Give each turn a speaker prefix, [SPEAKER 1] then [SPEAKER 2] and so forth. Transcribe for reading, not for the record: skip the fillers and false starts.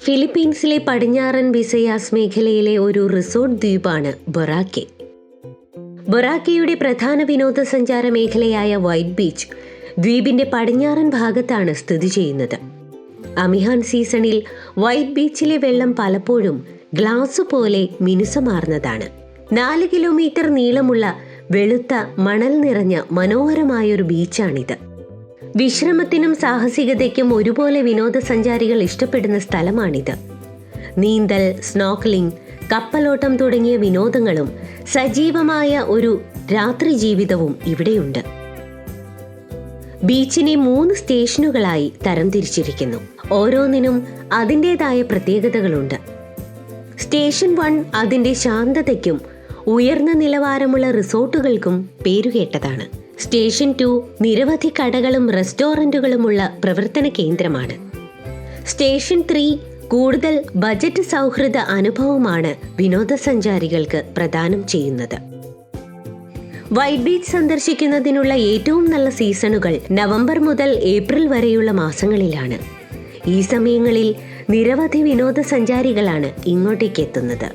[SPEAKER 1] ഫിലിപ്പീൻസിലെ പടിഞ്ഞാറൻ വിസയാസ് മേഖലയിലെ ഒരു റിസോർട്ട് ദ്വീപാണ് ബൊറാക്കെ. ബൊറാക്കെയുടെ പ്രധാന വിനോദസഞ്ചാര മേഖലയായ വൈറ്റ് ബീച്ച് ദ്വീപിന്റെ പടിഞ്ഞാറൻ ഭാഗത്താണ് സ്ഥിതി ചെയ്യുന്നത്. അമിഹാൻ സീസണിൽ വൈറ്റ് ബീച്ചിലെ വെള്ളം പലപ്പോഴും ഗ്ലാസ് പോലെ മിനുസമാർന്നതാണ്. 4 കിലോമീറ്റർ നീളമുള്ള വെളുത്ത മണൽ നിറഞ്ഞ മനോഹരമായൊരു ബീച്ചാണിത്. വിശ്രമത്തിനും സാഹസികതയ്ക്കും ഒരുപോലെ വിനോദസഞ്ചാരികൾ ഇഷ്ടപ്പെടുന്ന സ്ഥലമാണിത്. നീന്തൽ, സ്നോർക്കലിംഗ്, കപ്പലോട്ടം തുടങ്ങിയ വിനോദങ്ങളും സജീവമായ ഒരു രാത്രി ജീവിതവും ഇവിടെയുണ്ട്. ബീച്ചിനെ 3 സ്റ്റേഷനുകളായി തരംതിരിച്ചിരിക്കുന്നു. ഓരോന്നിനും അതിൻ്റെതായ പ്രത്യേകതകളുണ്ട്. സ്റ്റേഷൻ 1 അതിൻ്റെ ശാന്തതയ്ക്കും ഉയർന്ന നിലവാരമുള്ള റിസോർട്ടുകൾക്കും പേരുകേട്ടതാണ്. സ്റ്റേഷൻ 2 നിരവധി കടകളും റെസ്റ്റോറൻറ്റുകളുമുള്ള പ്രവർത്തന കേന്ദ്രമാണ്. സ്റ്റേഷൻ 3 കൂടുതൽ ബജറ്റ് സൗഹൃദ അനുഭവമാണ് വിനോദസഞ്ചാരികൾക്ക് പ്രദാനം ചെയ്യുന്നത്. വൈറ്റ് ബീച്ച് സന്ദർശിക്കുന്നതിനുള്ള ഏറ്റവും നല്ല സീസണുകൾ നവംബർ മുതൽ ഏപ്രിൽ വരെയുള്ള മാസങ്ങളിലാണ്. ഈ സമയങ്ങളിൽ നിരവധി വിനോദസഞ്ചാരികളാണ് ഇങ്ങോട്ടേക്ക് എത്തുന്നത്.